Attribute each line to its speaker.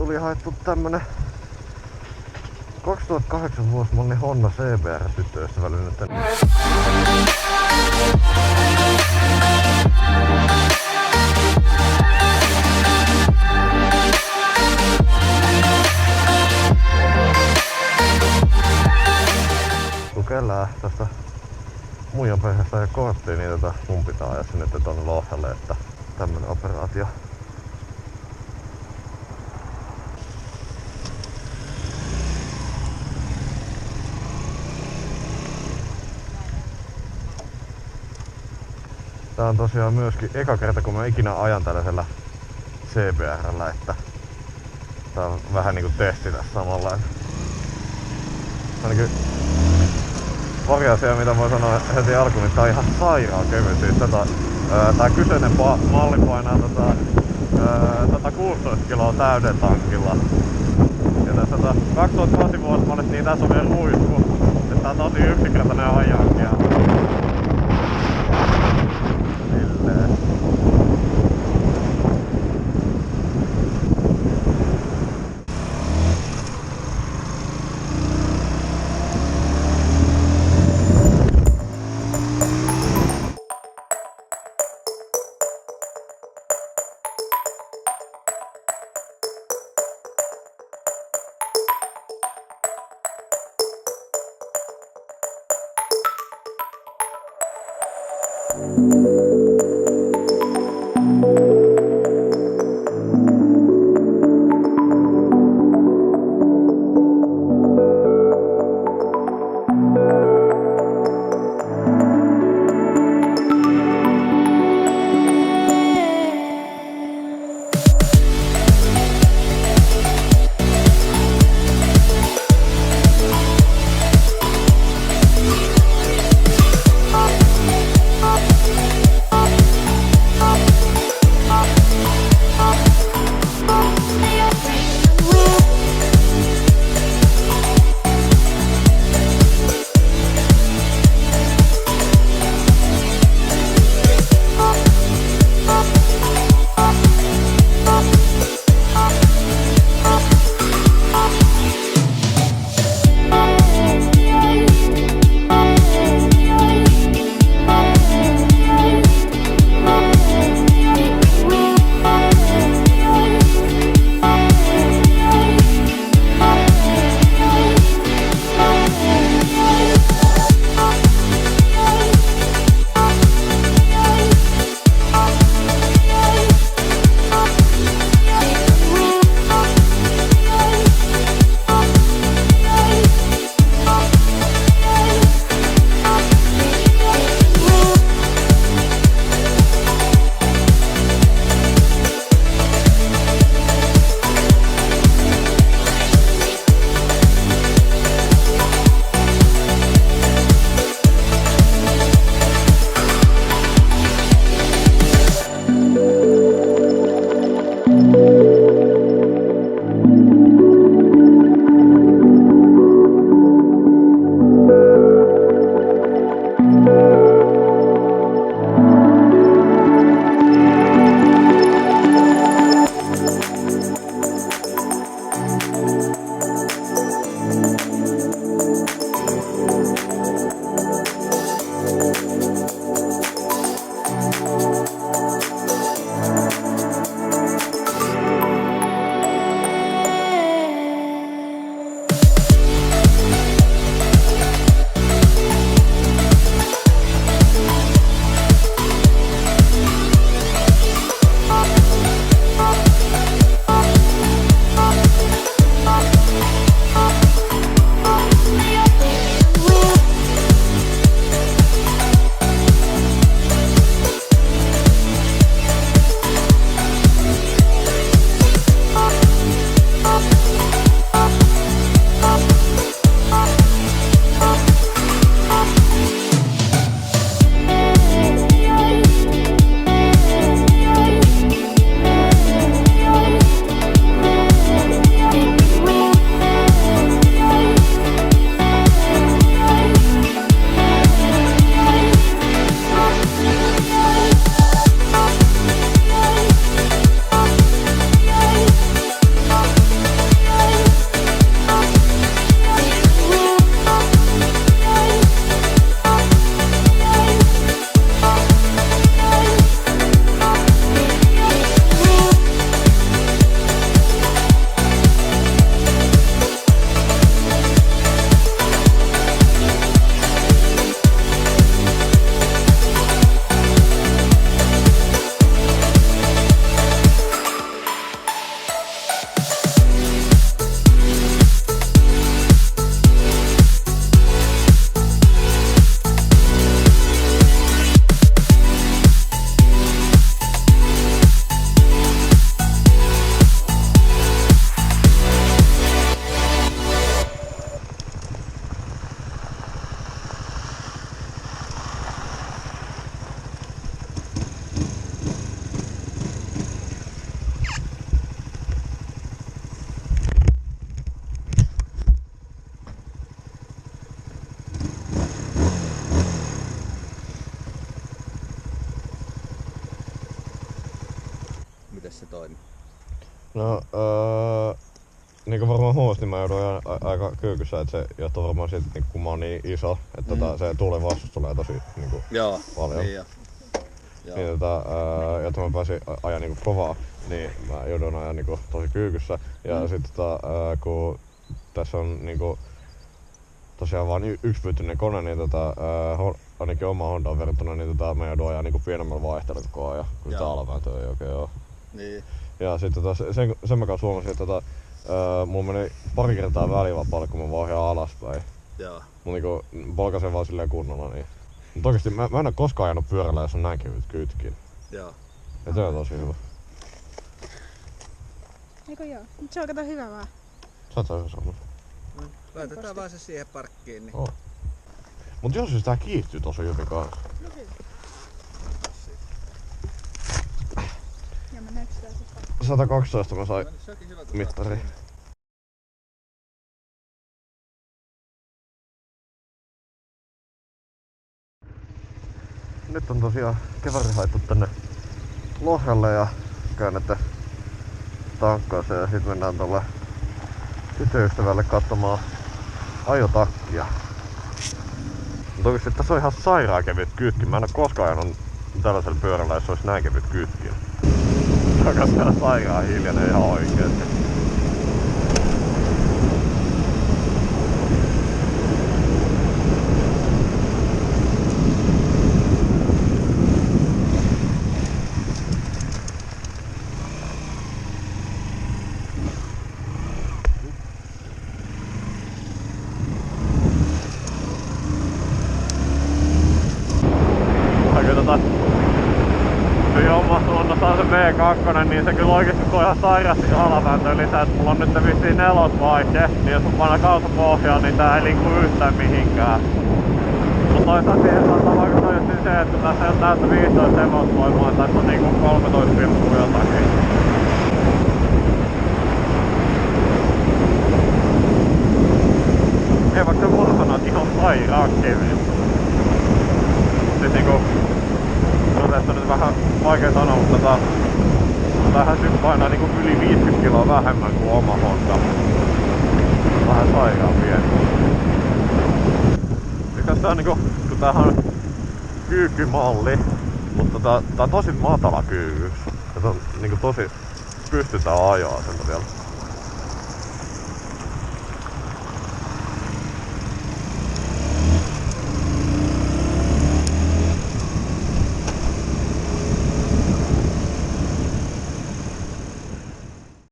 Speaker 1: tuli haettu tämmönen 2008 vuosimalli Honda CBR tyttöystävällinen tänne. Kun kellään tästä muijan perheestä ei korttia, niin mun pitää ajaa sinne tonne Lohjalle, että tämmönen operaatio. Tää on tosiaan myöskin eka kerta kun mä ikinä ajan tällaisella CBR:llä, että tää on vähän niinku testi tässä samanlainen. Ainakin pari asiaa mitä voi sanoa heti alkuun, niin tää on ihan sairaan kevyt. Siis tää kyseinen malli painaa 116 kiloa täyden tankilla. Ja tässä 2008 vuosimallit, niin tässä on vielä ruisku. Että tää on tosi yksinkertainen ajankia. Silleen.
Speaker 2: toimi?
Speaker 1: No, niinku varmaan huomasti mä joudun aika kyykyssä, että se johtuu varmaan siitä, että kun mä oon niin iso, että se tuulen vastus tulee tosi niinku paljon.
Speaker 2: Niin jo.
Speaker 1: Niin, jotta mä pääsin ajaa niinku kovaa, niin mä joudun ajaa niinku tosi kyykyssä. Ja sit kun tässä on niinku tosiaan vaan yksipyyttyinen kone, niin ainakin oma Hondaan verrattuna, niin mä joudun ajaa niinku pienemmällä vaihteella koko ajan, kun sitä alavääntöä ei oikein oo.
Speaker 2: Niin.
Speaker 1: Ja sitten sen mä kanssa huomasin, että mulla meni pari kertaa välivapaalle, kun mä vaan alaspäin.
Speaker 2: Joo.
Speaker 1: Mun niinku polkasen vaan silleen kunnolla niin. Mut oikeesti mä en oo koskaan ajanut pyörällä, jos on näin kevyt kytkin.
Speaker 2: Joo.
Speaker 1: Ja se on tosi hyvä.
Speaker 3: Eikö joo? Mut se on kato hyvä vaan.
Speaker 1: Sä oot hyvä saanut.
Speaker 2: Laitetaan vaan se siihen parkkiin. Niin.
Speaker 1: Mut jos tää kiihtyy tosi hyvin kanssa.
Speaker 3: No hyvä. Ja mä näyksitään se parkki.
Speaker 1: 112 mä sain mittari. Nyt on tosiaan keväri haettu tänne Lohjalle ja käännettä tankkaaseen ja sit mennään tuolle tyttöystävälle katsomaan ajotakkia. Mutta oikeesti tässä on ihan sairaan kevyt kytkin. Mä en oo koskaan ajanut tällaisella pyörällä, jos olisi näin kevyt kytkin. Se on siellä sairaan hiljainen ihan oikeesti. Tuossa on se V2, niin se kyllä oikeesti tuo ihan sairasti alavääntöön lisää. Mulla on nyt vissiin nelosvaihe, niin jos mä painan kaasupohjaan, niin tää ei liiku yhtään mihinkään. Mut toisaalta siihen saattaa vaikuttaa just se, että tässä ei oo täyttä 15 hevosvoimaa, tässä on niinku 13 pilkku jotakin. Ei vaikka se vuorosana on ihan sairaan kevyt. Siis niinku tässä on nyt vähän vaikea sanoa, mutta tähän nyt painaa niinku yli 50 kiloa vähemmän kuin oma Honda. Vähän sairaan pieni. Mikäs tää on niinku, kun tämähän on kyykkymalli, mutta tää on tosi matala kyykky. Ja se on niinku tosi pystytään ajaa sen vielä.